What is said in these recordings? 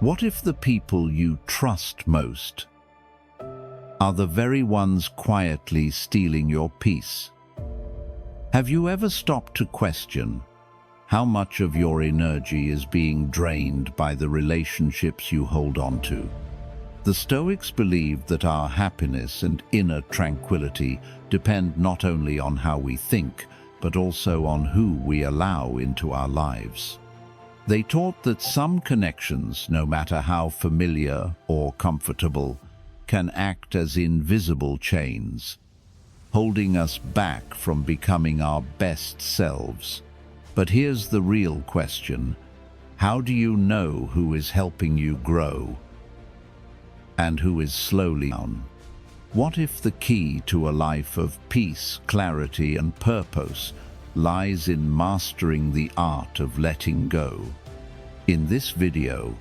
What if the people you trust most are the very ones quietly stealing your peace? Have you ever stopped to question how much of your energy is being drained by the relationships you hold on to? The Stoics believed that our happiness and inner tranquility depend not only on how we think, but also on who we allow into our lives. They taught that some connections, no matter how familiar or comfortable, can act as invisible chains, holding us back from becoming our best selves. But here's the real question: how do you know who is helping you grow and who is slowly down? What if the key to a life of peace, clarity, and purpose lies in mastering the art of letting go? In this video,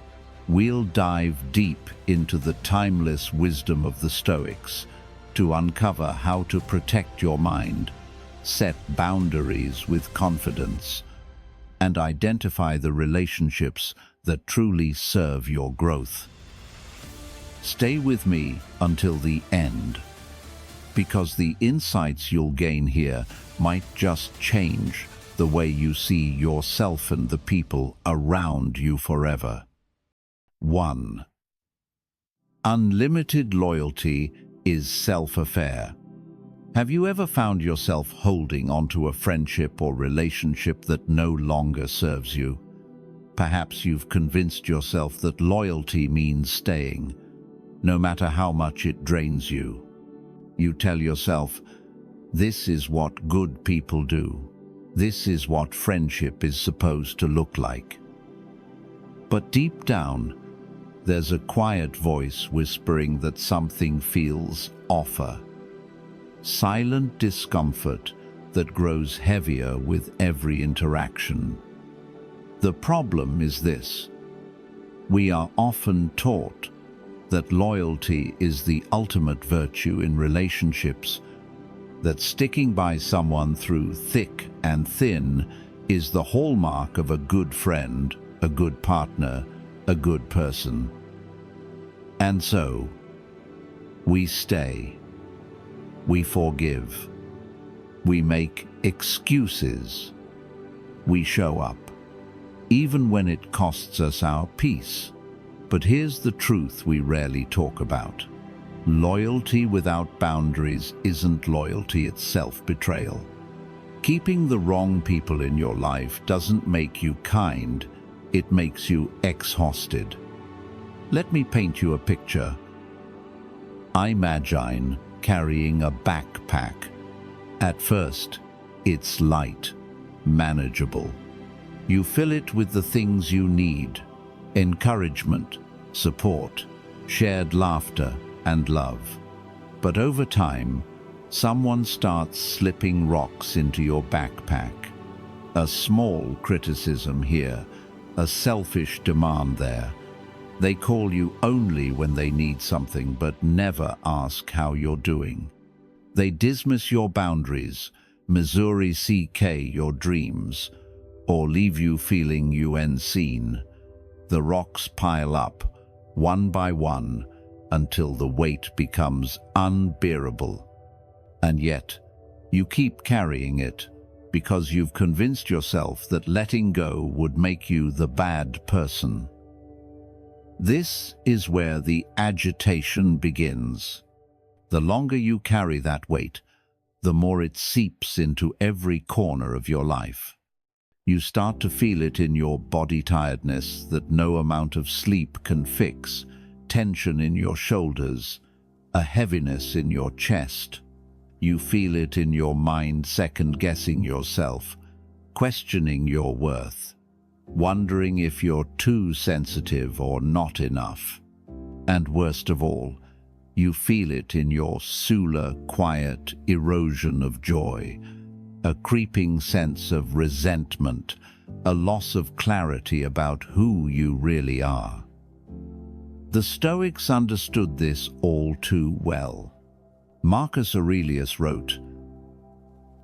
we'll dive deep into the timeless wisdom of the Stoics to uncover how to protect your mind, set boundaries with confidence, and identify the relationships that truly serve your growth. Stay with me until the end, because the insights you'll gain here might just change the way you see yourself and the people around you forever. 1. Unlimited loyalty is self-affair. Have you ever found yourself holding onto a friendship or relationship that no longer serves you? Perhaps you've convinced yourself that loyalty means staying, no matter how much it drains you. You tell yourself, this is what good people do. This is what friendship is supposed to look like. But deep down, there's a quiet voice whispering that something feels off. Silent discomfort that grows heavier with every interaction. The problem is this: we are often taught that loyalty is the ultimate virtue in relationships, that sticking by someone through thick and thin is the hallmark of a good friend, a good partner, a good person. And so, we stay, we forgive, we make excuses, we show up, even when it costs us our peace. But here's the truth we rarely talk about. Loyalty without boundaries isn't loyalty, it's self-betrayal. Keeping the wrong people in your life doesn't make you kind, it makes you exhausted. Let me paint you a picture. Imagine carrying a backpack. At first, it's light, manageable. You fill it with the things you need: encouragement, support, shared laughter, and love. But over time, someone starts slipping rocks into your backpack. A small criticism here, a selfish demand there. They call you only when they need something, but never ask how you're doing. They dismiss your boundaries, Missouri CK your dreams, or leave you feeling unseen. The rocks pile up, one by one, until the weight becomes unbearable. And yet, you keep carrying it because you've convinced yourself that letting go would make you the bad person. This is where the agitation begins. The longer you carry that weight, the more it seeps into every corner of your life. You start to feel it in your body tiredness that no amount of sleep can fix, tension in your shoulders, a heaviness in your chest. You feel it in your mind second-guessing yourself, questioning your worth, wondering if you're too sensitive or not enough. And worst of all, you feel it in your solar, quiet erosion of joy, a creeping sense of resentment, a loss of clarity about who you really are. The Stoics understood this all too well. Marcus Aurelius wrote,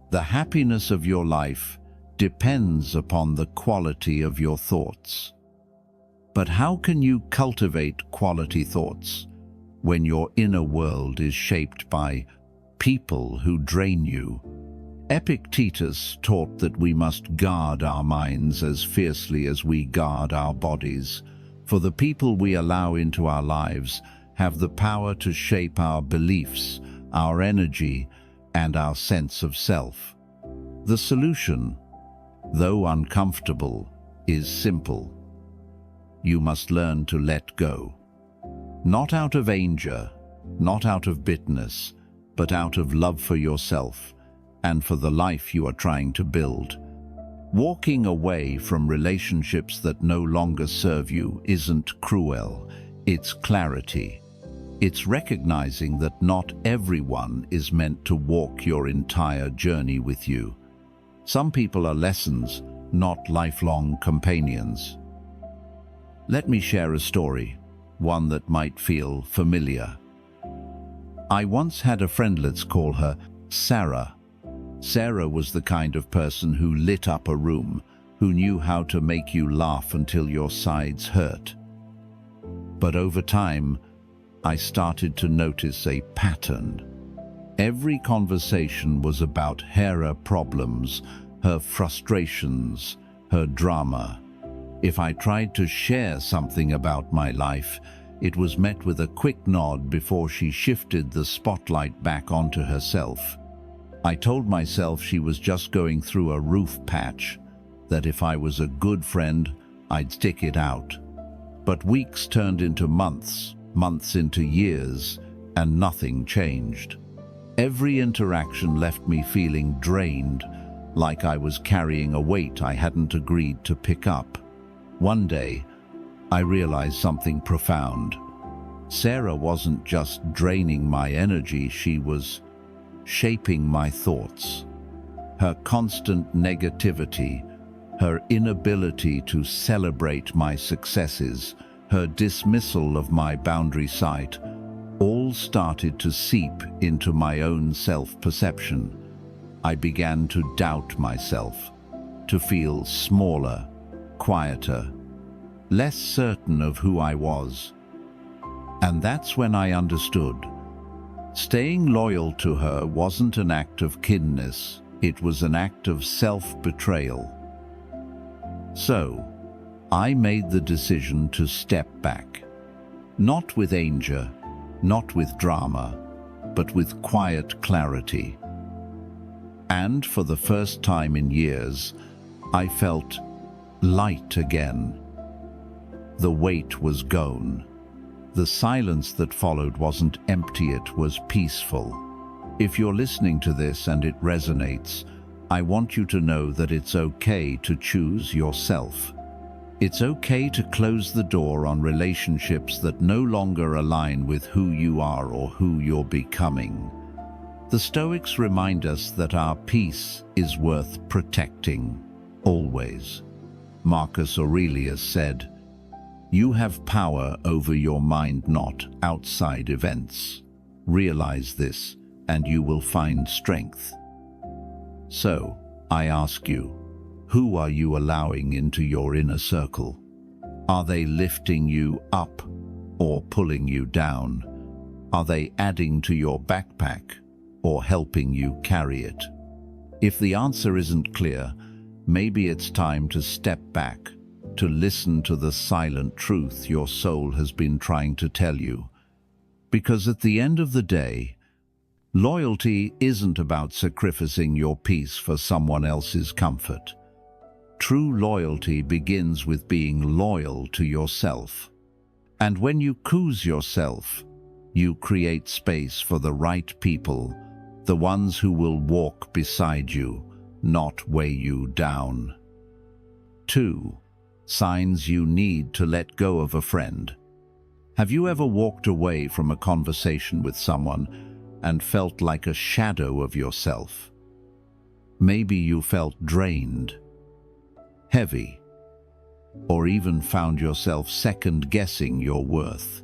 "The happiness of your life depends upon the quality of your thoughts." But how can you cultivate quality thoughts when your inner world is shaped by people who drain you? Epictetus taught that we must guard our minds as fiercely as we guard our bodies, for the people we allow into our lives have the power to shape our beliefs, our energy, and our sense of self. The solution, though uncomfortable, is simple. You must learn to let go. Not out of anger, not out of bitterness, but out of love for yourself and for the life you are trying to build. Walking away from relationships that no longer serve you isn't cruel, it's clarity. It's recognizing that not everyone is meant to walk your entire journey with you. Some people are lessons, not lifelong companions. Let me share a story, one that might feel familiar. I once had a friend, let's call her Sarah. Sarah was the kind of person who lit up a room, who knew how to make you laugh until your sides hurt. But over time, I started to notice a pattern. Every conversation was about her problems, her frustrations, her drama. If I tried to share something about my life, it was met with a quick nod before she shifted the spotlight back onto herself. I told myself she was just going through a roof patch, that if I was a good friend, I'd stick it out. But weeks turned into months, months into years, and nothing changed. Every interaction left me feeling drained, like I was carrying a weight I hadn't agreed to pick up. One day, I realized something profound. Sarah wasn't just draining my energy, she was shaping my thoughts. Her constant negativity, her inability to celebrate my successes, her dismissal of my boundary sight, all started to seep into my own self-perception. I began to doubt myself, to feel smaller, quieter, less certain of who I was. And that's when I understood. Staying loyal to her wasn't an act of kindness, it was an act of self-betrayal. So, I made the decision to step back. Not with anger, not with drama, but with quiet clarity. And for the first time in years, I felt light again. The weight was gone. The silence that followed wasn't empty, it was peaceful. If you're listening to this and it resonates, I want you to know that it's okay to choose yourself. It's okay to close the door on relationships that no longer align with who you are or who you're becoming. The Stoics remind us that our peace is worth protecting, always. Marcus Aurelius said, "You have power over your mind, not outside events. Realize this, and you will find strength." So, I ask you, who are you allowing into your inner circle? Are they lifting you up or pulling you down? Are they adding to your backpack or helping you carry it? If the answer isn't clear, maybe it's time to step back, to listen to the silent truth your soul has been trying to tell you. Because at the end of the day, loyalty isn't about sacrificing your peace for someone else's comfort. True loyalty begins with being loyal to yourself. And when you choose yourself, you create space for the right people, the ones who will walk beside you, not weigh you down. 2. Signs you need to let go of a friend. Have you ever walked away from a conversation with someone and felt like a shadow of yourself? Maybe you felt drained, heavy, or even found yourself second-guessing your worth.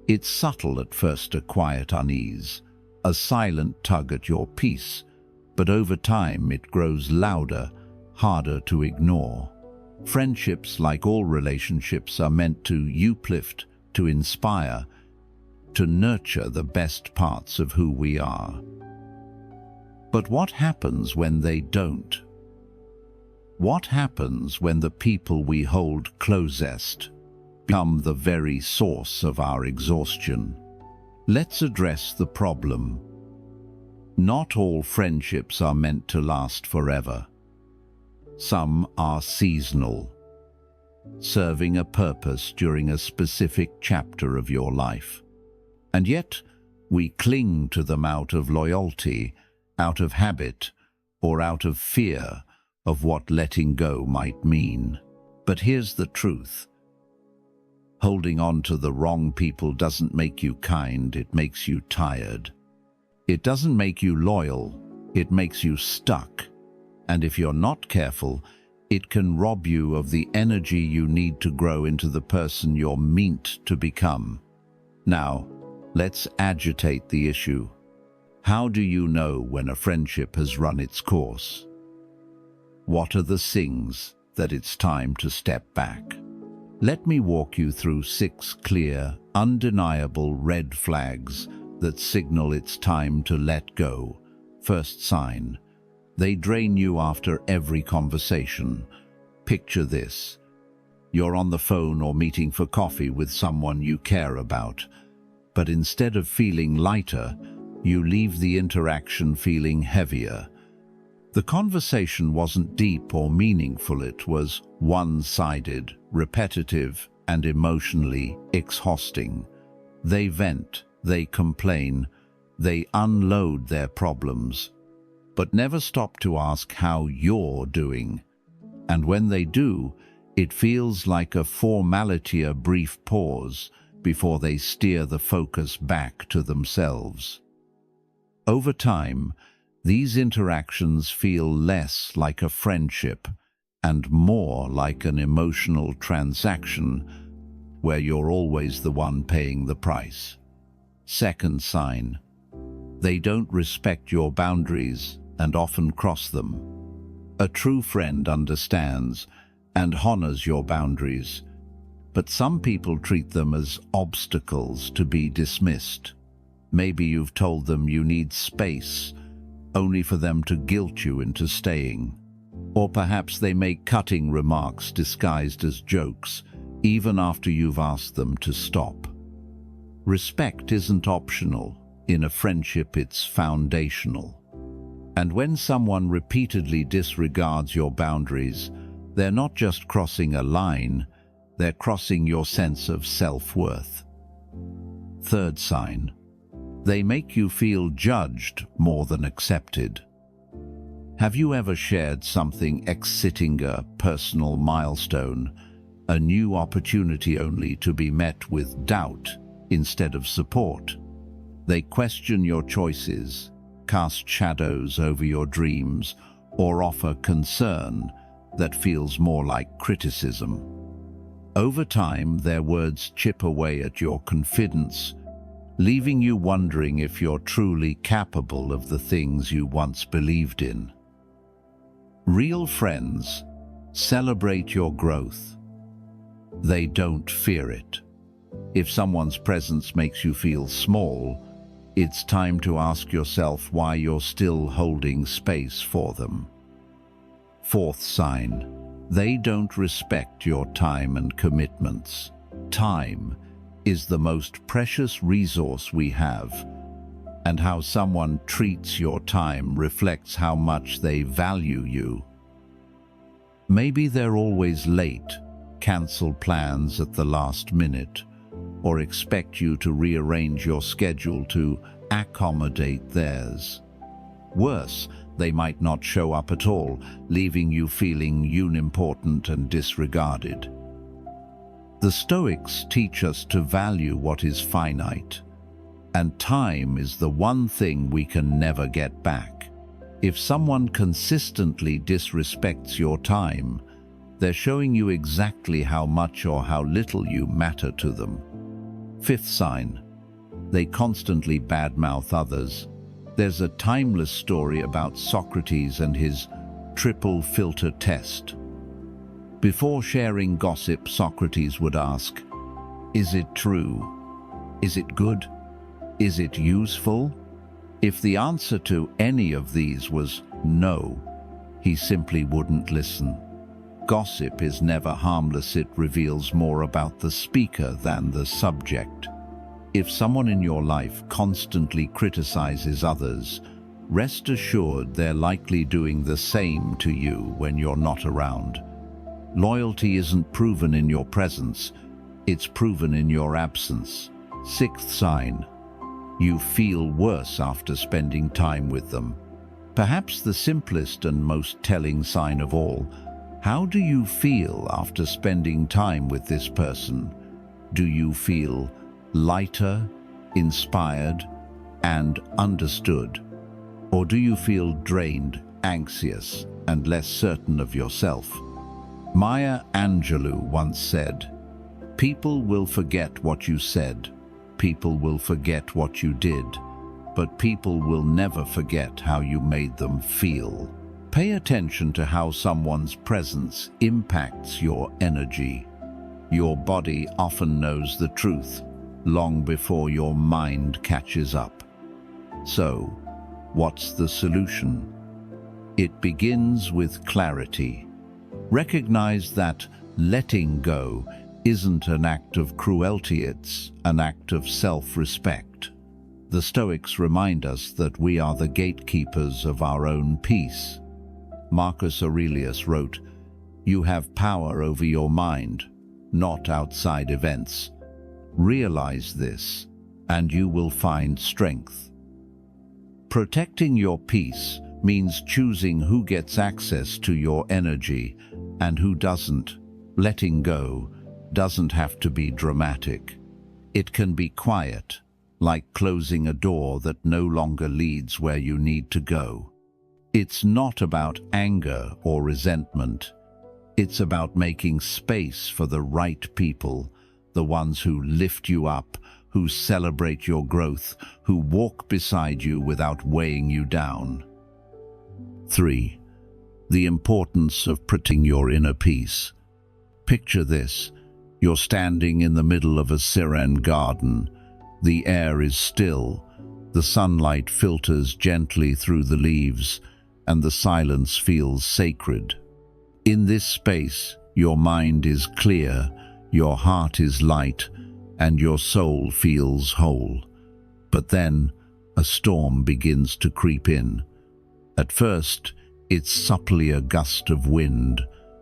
It's subtle at first, a quiet unease, a silent tug at your peace, but over time it grows louder, harder to ignore. Friendships, like all relationships, are meant to uplift, to inspire, to nurture the best parts of who we are. But what happens when they don't? What happens when the people we hold closest become the very source of our exhaustion? Let's address the problem. Not all friendships are meant to last forever. Some are seasonal, serving a purpose during a specific chapter of your life. And yet, we cling to them out of loyalty, out of habit, or out of fear of what letting go might mean. But here's the truth. Holding on to the wrong people doesn't make you kind, it makes you tired. It doesn't make you loyal, it makes you stuck. And if you're not careful, it can rob you of the energy you need to grow into the person you're meant to become. Now, let's agitate the issue. How do you know when a friendship has run its course? What are the signs that it's time to step back? Let me walk you through 6 clear, undeniable red flags that signal it's time to let go. First sign: they drain you after every conversation. Picture this. You're on the phone or meeting for coffee with someone you care about, but instead of feeling lighter, you leave the interaction feeling heavier. The conversation wasn't deep or meaningful, it was one-sided, repetitive, and emotionally exhausting. They vent, they complain, they unload their problems, but never stop to ask how you're doing. And when they do, it feels like a formality, a brief pause before they steer the focus back to themselves. Over time, these interactions feel less like a friendship and more like an emotional transaction where you're always the one paying the price. Second sign: they don't respect your boundaries and often cross them. A true friend understands and honors your boundaries, but some people treat them as obstacles to be dismissed. Maybe you've told them you need space, only for them to guilt you into staying. Or perhaps they make cutting remarks disguised as jokes, even after you've asked them to stop. Respect isn't optional. In a friendship, it's foundational. And when someone repeatedly disregards your boundaries, they're not just crossing a line, they're crossing your sense of self-worth. Third sign: they make you feel judged more than accepted. Have you ever shared something exciting, a personal milestone, a new opportunity, only to be met with doubt instead of support? They question your choices, cast shadows over your dreams, or offer concern that feels more like criticism. Over time, their words chip away at your confidence, leaving you wondering if you're truly capable of the things you once believed in. Real friends celebrate your growth. They don't fear it. If someone's presence makes you feel small, it's time to ask yourself why you're still holding space for them. Fourth sign: they don't respect your time and commitments. Time is the most precious resource we have, and how someone treats your time reflects how much they value you. Maybe they're always late, cancel plans at the last minute, or expect you to rearrange your schedule to accommodate theirs. Worse, they might not show up at all, leaving you feeling unimportant and disregarded. The Stoics teach us to value what is finite, and time is the one thing we can never get back. If someone consistently disrespects your time, they're showing you exactly how much or how little you matter to them. Fifth sign: they constantly badmouth others. There's a timeless story about Socrates and his triple filter test. Before sharing gossip, Socrates would ask, is it true? Is it good? Is it useful? If the answer to any of these was no, he simply wouldn't listen. Gossip is never harmless. It reveals more about the speaker than the subject. If someone in your life constantly criticizes others, rest assured they're likely doing the same to you when you're not around. Loyalty isn't proven in your presence, it's proven in your absence. Sixth sign: you feel worse after spending time with them. Perhaps the simplest and most telling sign of all: how do you feel after spending time with this person? Do you feel lighter, inspired, and understood? Or do you feel drained, anxious, and less certain of yourself? Maya Angelou once said, "People will forget what you said, people will forget what you did, but people will never forget how you made them feel." Pay attention to how someone's presence impacts your energy. Your body often knows the truth long before your mind catches up. So, what's the solution? It begins with clarity. Recognize that letting go isn't an act of cruelty, it's an act of self-respect. The Stoics remind us that we are the gatekeepers of our own peace. Marcus Aurelius wrote, "You have power over your mind, not outside events. Realize this, and you will find strength." Protecting your peace means choosing who gets access to your energy and who doesn't. Letting go doesn't have to be dramatic. It can be quiet, like closing a door that no longer leads where you need to go. It's not about anger or resentment. It's about making space for the right people, the ones who lift you up, who celebrate your growth, who walk beside you without weighing you down. 3. The importance of protecting your inner peace. Picture this. You're standing in the middle of a serene garden. The air is still. The sunlight filters gently through the leaves, and the silence feels sacred. In this space, your mind is clear, your heart is light, and your soul feels whole. But then, a storm begins to creep in. At first, it's subtly a gust of wind,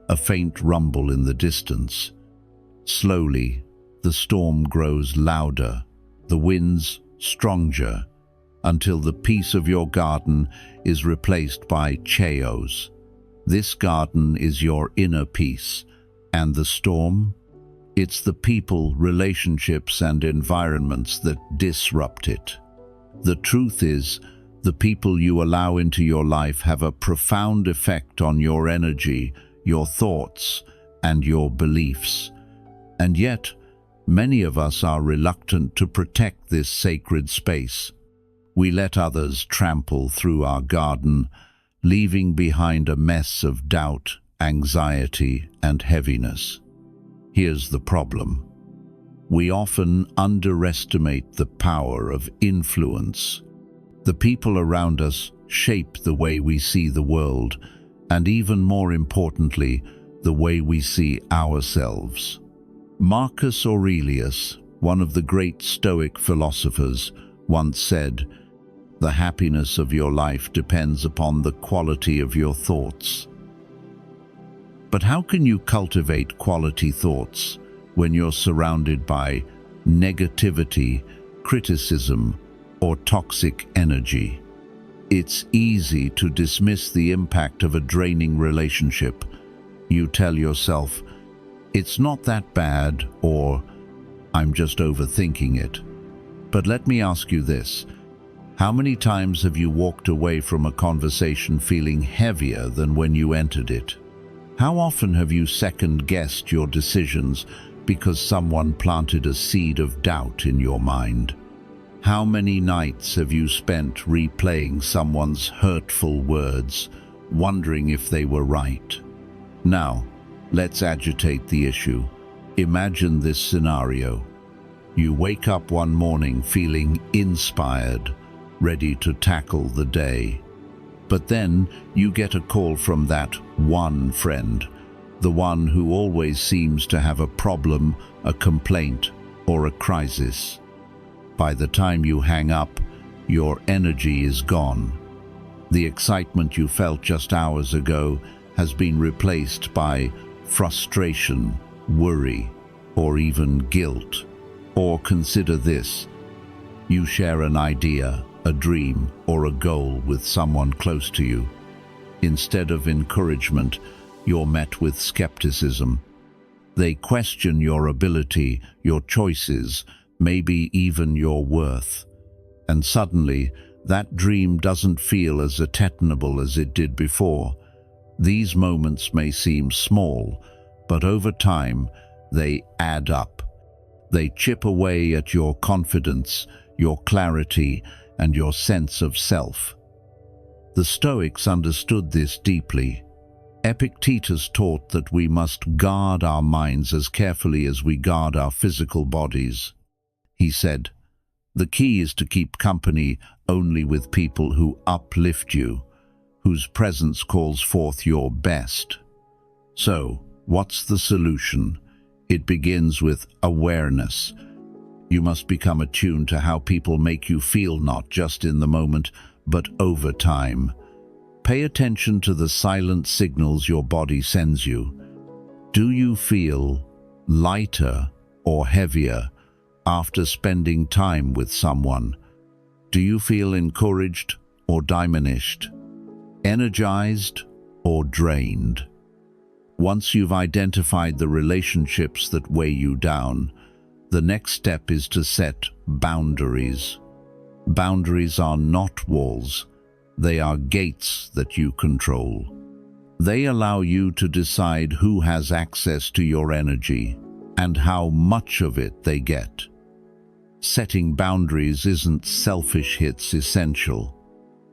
a faint rumble in the distance. Slowly, the storm grows louder, the winds stronger, until the peace of your garden is replaced by chaos. This garden is your inner peace, and the storm? It's the people, relationships, and environments that disrupt it. The truth is, the people you allow into your life have a profound effect on your energy, your thoughts, and your beliefs. And yet, many of us are reluctant to protect this sacred space. We let others trample through our garden, leaving behind a mess of doubt, anxiety, and heaviness. Here's the problem. We often underestimate the power of influence. The people around us shape the way we see the world, and even more importantly, the way we see ourselves. Marcus Aurelius, one of the great Stoic philosophers, once said, "The happiness of your life depends upon the quality of your thoughts." But how can you cultivate quality thoughts when you're surrounded by negativity, criticism, or toxic energy? It's easy to dismiss the impact of a draining relationship. You tell yourself, "It's not that bad," or "I'm just overthinking it." But let me ask you this. How many times have you walked away from a conversation feeling heavier than when you entered it? How often have you second-guessed your decisions because someone planted a seed of doubt in your mind? How many nights have you spent replaying someone's hurtful words, wondering if they were right? Now, Let's agitate the issue. Imagine this scenario. You wake up one morning feeling inspired, ready to tackle the day. But then you get a call from that one friend, the one who always seems to have a problem, a complaint, or a crisis. By the time you hang up, your energy is gone. The excitement you felt just hours ago has been replaced by frustration, worry, or even guilt. Or consider this: you share an idea, a dream, or a goal with someone close to you. Instead of encouragement, you're met with skepticism. They question your ability, your choices, maybe even your worth. And suddenly, that dream doesn't feel as attainable as it did before. These moments may seem small, but over time, they add up. They chip away at your confidence, your clarity, and your sense of self. The Stoics understood this deeply. Epictetus taught that we must guard our minds as carefully as we guard our physical bodies. He said, "The key is to keep company only with people who uplift you, whose presence calls forth your best." So, what's the solution? It begins with awareness. You must become attuned to how people make you feel, not just in the moment, but over time. Pay attention to the silent signals your body sends you. Do you feel lighter or heavier after spending time with someone? Do you feel encouraged or diminished? Energized or drained? Once you've identified the relationships that weigh you down, the next step is to set boundaries. Boundaries are not walls. They are gates that you control. They allow you to decide who has access to your energy and how much of it they get. Setting boundaries isn't selfish, it's essential.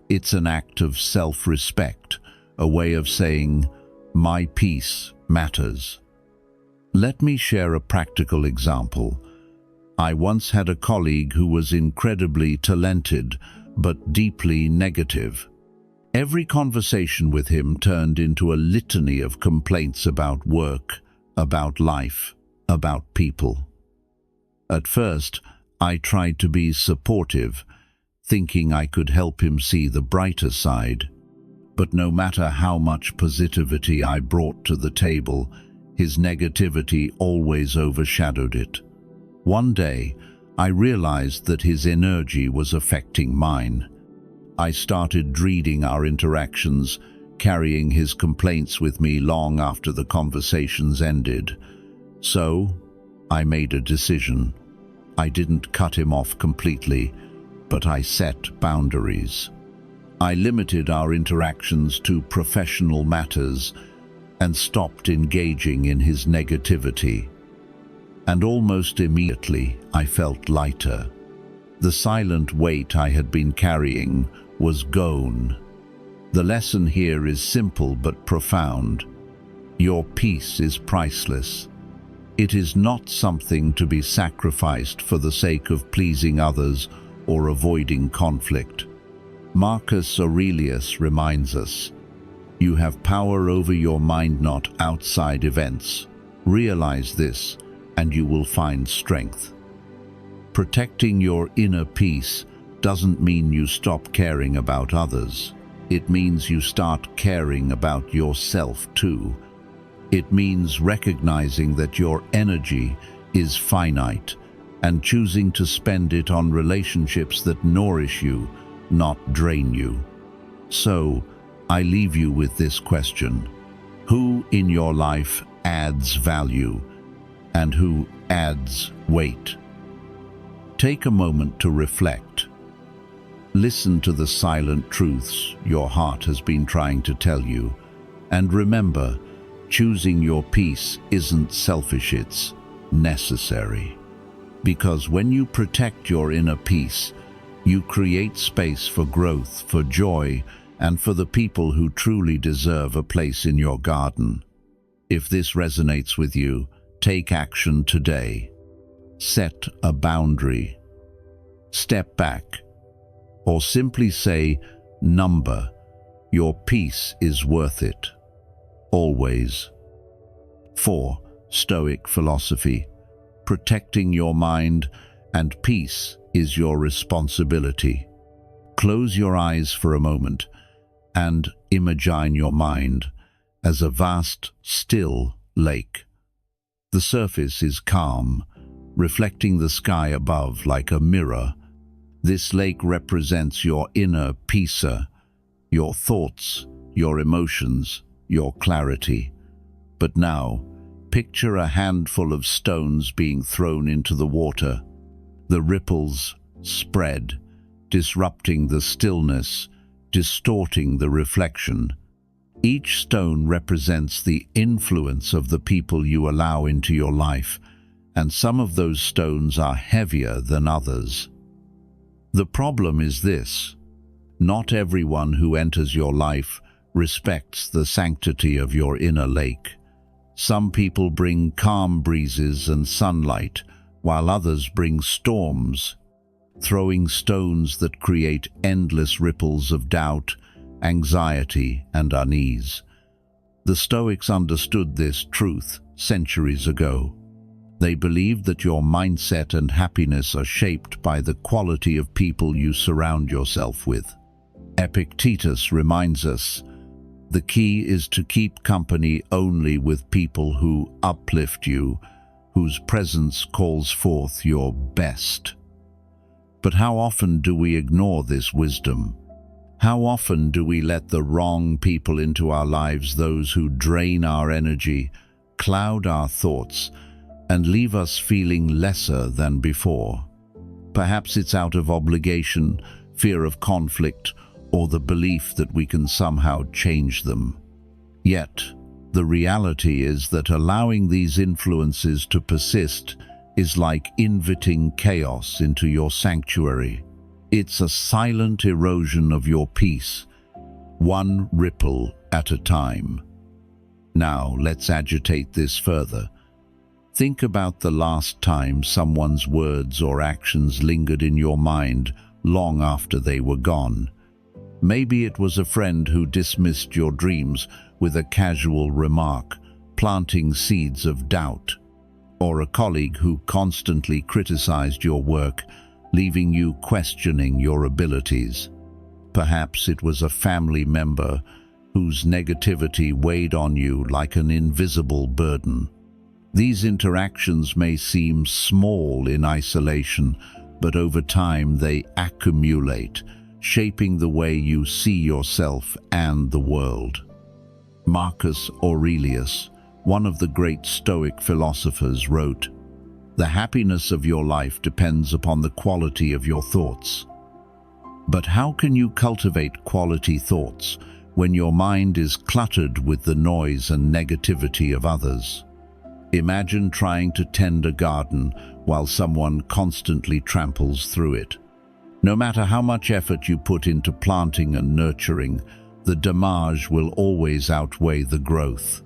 It's an act of self-respect, a way of saying, "My peace matters." Let me share a practical example. I once had a colleague who was incredibly talented, but deeply negative. Every conversation with him turned into a litany of complaints about work, about life, about people. At first, I tried to be supportive, thinking I could help him see the brighter side. But no matter how much positivity I brought to the table, his negativity always overshadowed it. One day, I realized that his energy was affecting mine. I started reading our interactions, carrying his complaints with me long after the conversations ended. So, I made a decision. I didn't cut him off completely, but I set boundaries. I limited our interactions to professional matters and stopped engaging in his negativity. And almost immediately, I felt lighter. The silent weight I had been carrying was gone. The lesson here is simple but profound. Your peace is priceless. It is not something to be sacrificed for the sake of pleasing others or avoiding conflict. Marcus Aurelius reminds us, "You have power over your mind, not outside events. Realize this, and you will find strength." Protecting your inner peace doesn't mean you stop caring about others. It means you start caring about yourself too. It means recognizing that your energy is finite and choosing to spend it on relationships that nourish you, not drain you. So, I leave you with this question: who in your life adds value, and who adds weight? Take a moment to reflect. Listen to the silent truths your heart has been trying to tell you, and remember, choosing your peace isn't selfish, it's necessary. Because when you protect your inner peace, you create space for growth, for joy, and for the people who truly deserve a place in your garden. If this resonates with you, take action today. Set a boundary. Step back. Or simply say, number, your peace is worth it. Always. 4. Stoic philosophy. Protecting your mind and peace is your responsibility. Close your eyes for a moment and imagine your mind as a vast, still lake. The surface is calm, reflecting the sky above like a mirror. This lake represents your inner peace, your thoughts, your emotions, your clarity. But now, picture a handful of stones being thrown into the water. The ripples spread, disrupting the stillness, distorting the reflection. Each stone represents the influence of the people you allow into your life, and some of those stones are heavier than others. The problem is this: not everyone who enters your life respects the sanctity of your inner lake. Some people bring calm breezes and sunlight, while others bring storms, throwing stones that create endless ripples of doubt, anxiety, and unease. The Stoics understood this truth centuries ago. They believed that your mindset and happiness are shaped by the quality of people you surround yourself with. Epictetus reminds us, the key is to keep company only with people who uplift you, whose presence calls forth your best. But how often do we ignore this wisdom? How often do we let the wrong people into our lives, those who drain our energy, cloud our thoughts, and leave us feeling lesser than before? Perhaps it's out of obligation, fear of conflict, or the belief that we can somehow change them. Yet, the reality is that allowing these influences to persist is like inviting chaos into your sanctuary. It's a silent erosion of your peace, one ripple at a time. Now, let's agitate this further. Think about the last time someone's words or actions lingered in your mind long after they were gone. Maybe it was a friend who dismissed your dreams with a casual remark, planting seeds of doubt, or a colleague who constantly criticized your work, leaving you questioning your abilities. Perhaps it was a family member whose negativity weighed on you like an invisible burden. These interactions may seem small in isolation, but over time they accumulate, shaping the way you see yourself and the world. Marcus Aurelius, one of the great Stoic philosophers, wrote, "The happiness of your life depends upon the quality of your thoughts." But how can you cultivate quality thoughts when your mind is cluttered with the noise and negativity of others? Imagine trying to tend a garden while someone constantly tramples through it. No matter how much effort you put into planting and nurturing, the damage will always outweigh the growth.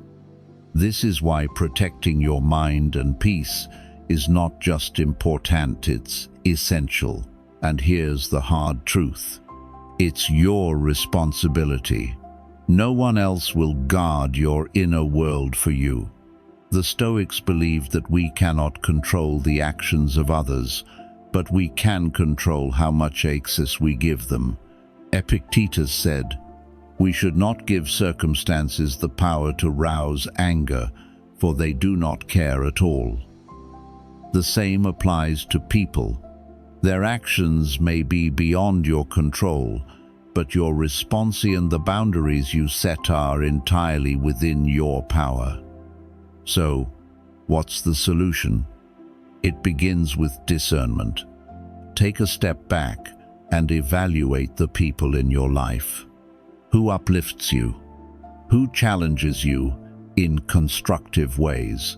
This is why protecting your mind and peace is not just important, it's essential. And here's the hard truth: it's your responsibility. No one else will guard your inner world for you. The Stoics believed that we cannot control the actions of others, but we can control how much access we give them. Epictetus said, "We should not give circumstances the power to rouse anger, for they do not care at all." The same applies to people. Their actions may be beyond your control, but your response and the boundaries you set are entirely within your power. So, what's the solution? It begins with discernment. Take a step back and evaluate the people in your life. Who uplifts you? Who challenges you in constructive ways?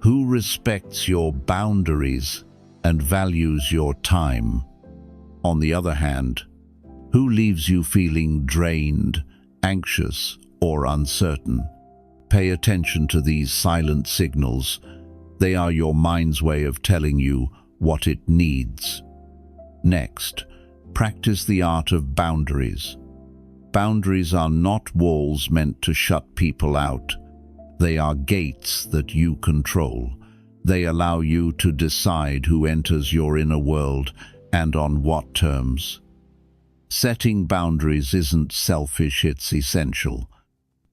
Who respects your boundaries and values your time? On the other hand, who leaves you feeling drained, anxious, or uncertain? Pay attention to these silent signals. They are your mind's way of telling you what it needs. Next, practice the art of boundaries. Boundaries are not walls meant to shut people out. They are gates that you control. They allow you to decide who enters your inner world and on what terms. Setting boundaries isn't selfish, it's essential.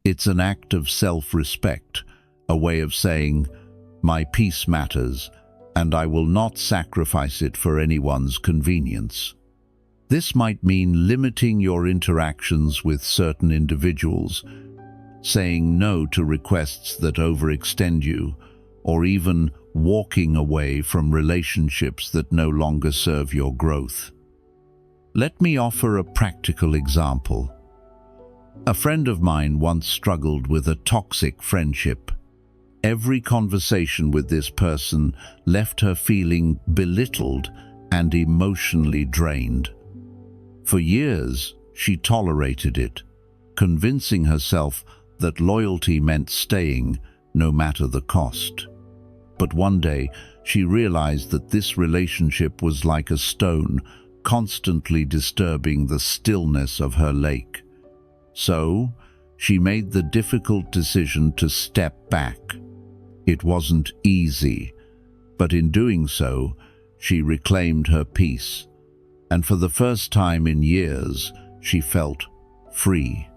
It's an act of self-respect, a way of saying, "My peace matters, and I will not sacrifice it for anyone's convenience." This might mean limiting your interactions with certain individuals, saying no to requests that overextend you, or even walking away from relationships that no longer serve your growth. Let me offer a practical example. A friend of mine once struggled with a toxic friendship. Every conversation with this person left her feeling belittled and emotionally drained. For years, she tolerated it, convincing herself that loyalty meant staying, no matter the cost. But one day, she realized that this relationship was like a stone, constantly disturbing the stillness of her lake. So, she made the difficult decision to step back. It wasn't easy, but in doing so, she reclaimed her peace. And for the first time in years, she felt free.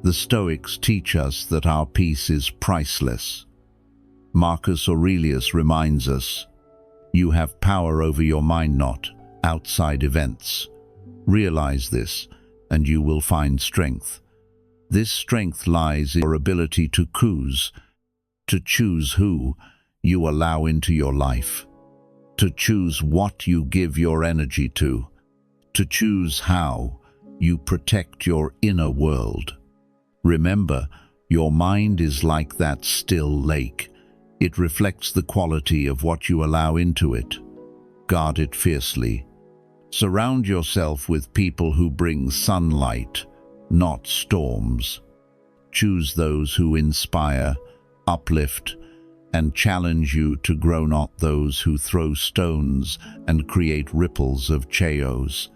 The Stoics teach us that our peace is priceless. Marcus Aurelius reminds us, "You have power over your mind, not outside events." Realize this, and you will find strength. This strength lies in your ability to choose who you allow into your life, to choose what you give your energy to choose how you protect your inner world. Remember, your mind is like that still lake. It reflects the quality of what you allow into it. Guard it fiercely. Surround yourself with people who bring sunlight, not storms. Choose those who inspire, uplift, and challenge you to grow, not those who throw stones and create ripples of chaos.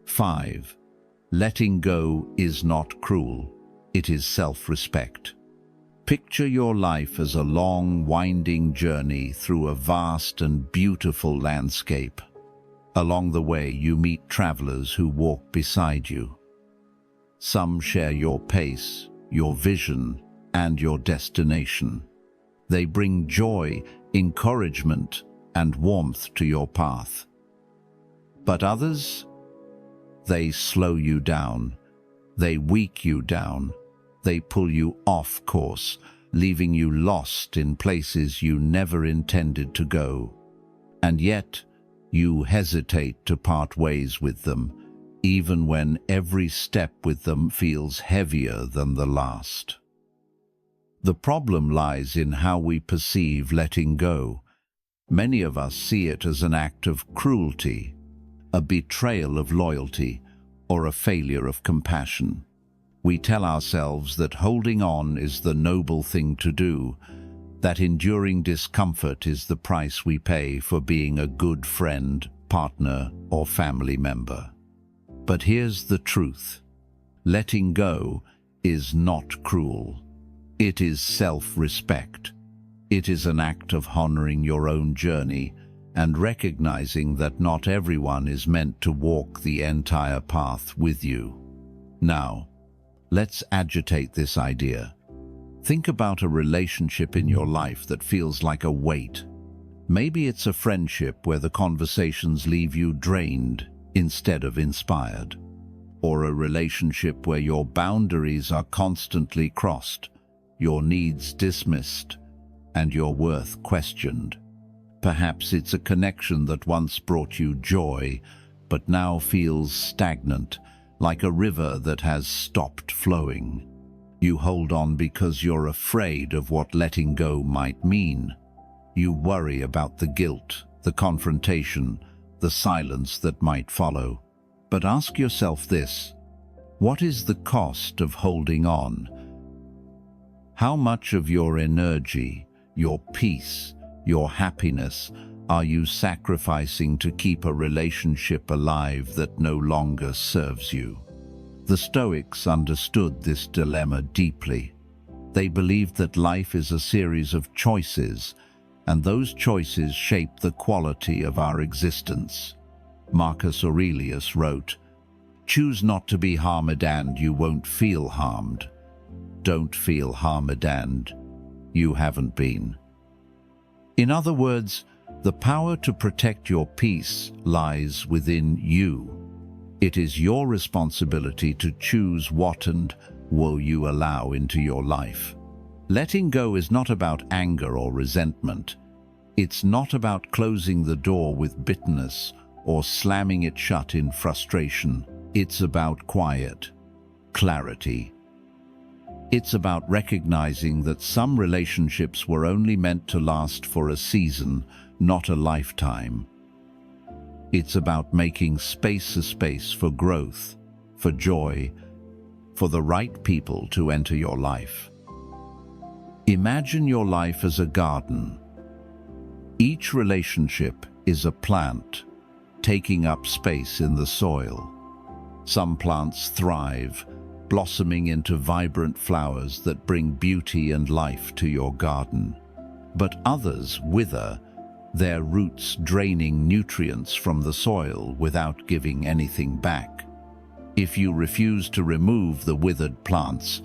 5. Letting go is not cruel. It is self-respect. Picture your life as a long, winding journey through a vast and beautiful landscape. Along the way, you meet travelers who walk beside you. Some share your pace, your vision, and your destination. They bring joy, encouragement, and warmth to your path. But others? They slow you down. They weak you down. They pull you off course, leaving you lost in places you never intended to go. And yet, you hesitate to part ways with them, even when every step with them feels heavier than the last. The problem lies in how we perceive letting go. Many of us see it as an act of cruelty, a betrayal of loyalty, or a failure of compassion. We tell ourselves that holding on is the noble thing to do, that enduring discomfort is the price we pay for being a good friend, partner, or family member. But here's the truth. Letting go is not cruel. It is self-respect. It is an act of honoring your own journey and recognizing that not everyone is meant to walk the entire path with you. Now, let's agitate this idea. Think about a relationship in your life that feels like a weight. Maybe it's a friendship where the conversations leave you drained instead of inspired. Or a relationship where your boundaries are constantly crossed, your needs dismissed, and your worth questioned. Perhaps it's a connection that once brought you joy, but now feels stagnant, like a river that has stopped flowing. You hold on because you're afraid of what letting go might mean. You worry about the guilt, the confrontation, the silence that might follow. But ask yourself this: what is the cost of holding on? How much of your energy, your peace, your happiness are you sacrificing to keep a relationship alive that no longer serves you? The Stoics understood this dilemma deeply. They believed that life is a series of choices, and those choices shape the quality of our existence. Marcus Aurelius wrote, "Choose not to be harmed and you won't feel harmed. Don't feel harmed and you haven't been." In other words, the power to protect your peace lies within you. It is your responsibility to choose what and will you allow into your life. Letting go is not about anger or resentment. It's not about closing the door with bitterness or slamming it shut in frustration. It's about quiet, clarity. It's about recognizing that some relationships were only meant to last for a season, not a lifetime. It's about making space a space for growth, for joy, for the right people to enter your life. Imagine your life as a garden. Each relationship is a plant, taking up space in the soil. Some plants thrive, blossoming into vibrant flowers that bring beauty and life to your garden. But others wither, their roots draining nutrients from the soil without giving anything back. If you refuse to remove the withered plants,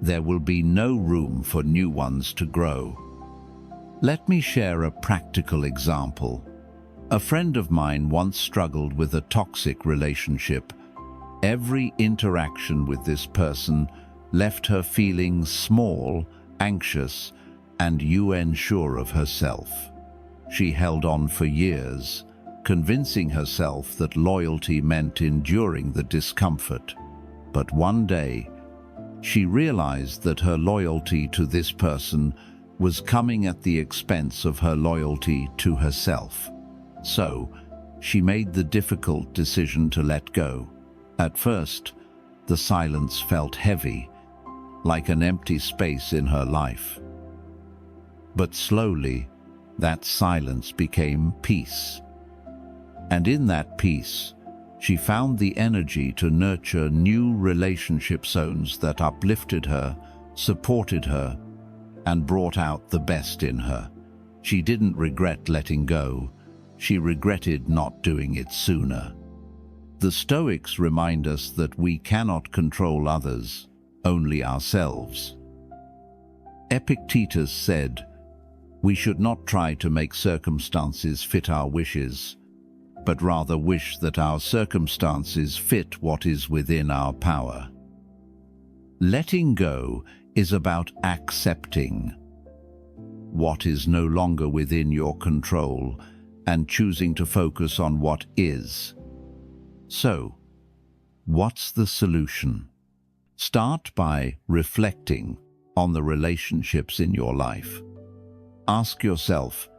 there will be no room for new ones to grow. Let me share a practical example. A friend of mine once struggled with a toxic relationship. Every interaction with this person left her feeling small, anxious, and unsure of herself. She held on for years, convincing herself that loyalty meant enduring the discomfort. But one day, she realized that her loyalty to this person was coming at the expense of her loyalty to herself. So, she made the difficult decision to let go. At first, the silence felt heavy, like an empty space in her life. But slowly, that silence became peace. And in that peace, she found the energy to nurture new relationship zones that uplifted her, supported her, and brought out the best in her. She didn't regret letting go. She regretted not doing it sooner. The Stoics remind us that we cannot control others, only ourselves. Epictetus said, "We should not try to make circumstances fit our wishes, but rather wish that our circumstances fit what is within our power." Letting go is about accepting what is no longer within your control and choosing to focus on what is. So, what's the solution? Start by reflecting on the relationships in your life. Ask yourself,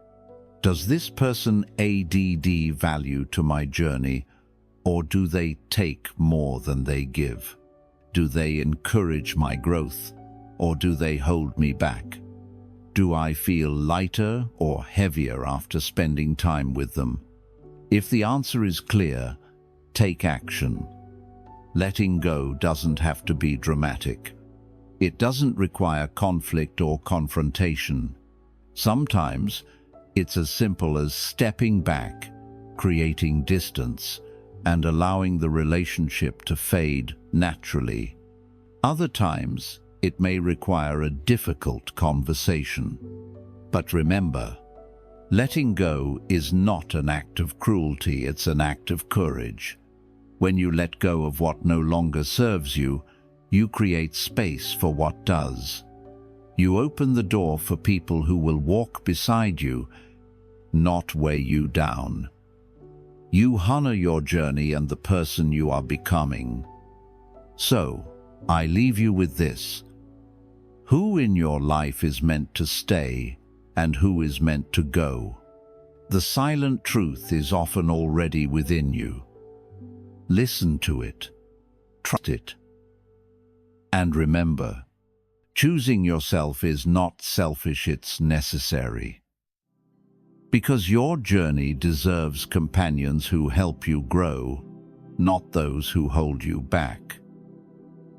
does this person add value to my journey, or do they take more than they give? Do they encourage my growth, or do they hold me back? Do I feel lighter or heavier after spending time with them? If the answer is clear, take action. Letting go doesn't have to be dramatic. It doesn't require conflict or confrontation. Sometimes it's as simple as stepping back, creating distance, and allowing the relationship to fade naturally. Other times, it may require a difficult conversation. But remember, letting go is not an act of cruelty, it's an act of courage. When you let go of what no longer serves you, you create space for what does. You open the door for people who will walk beside you, not weigh you down. You honor your journey and the person you are becoming. So, I leave you with this. Who in your life is meant to stay and who is meant to go? The silent truth is often already within you. Listen to it, trust it, and remember, Choosing yourself is not selfish, it's necessary. Because your journey deserves companions who help you grow, not those who hold you back.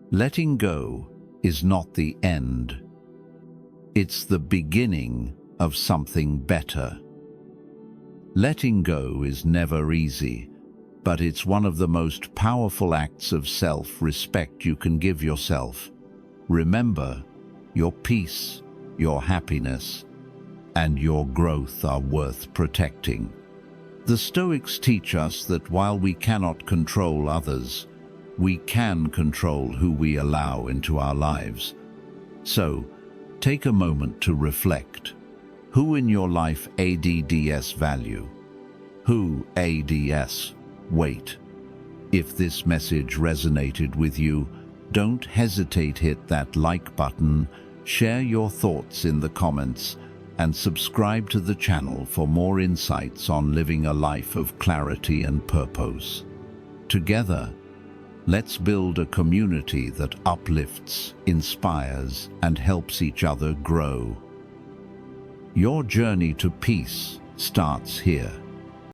Letting go is not the end. It's the beginning of something better. Letting go is never easy, but it's one of the most powerful acts of self-respect you can give yourself. Remember, your peace, your happiness, and your growth are worth protecting. The Stoics teach us that while we cannot control others, we can control who we allow into our lives. So, take a moment to reflect. Who in your life adds value? Who adds weight? If this message resonated with you, don't hesitate, hit that like button, share your thoughts in the comments, and subscribe to the channel for more insights on living a life of clarity and purpose. Together, let's build a community that uplifts, inspires, and helps each other grow. Your journey to peace starts here.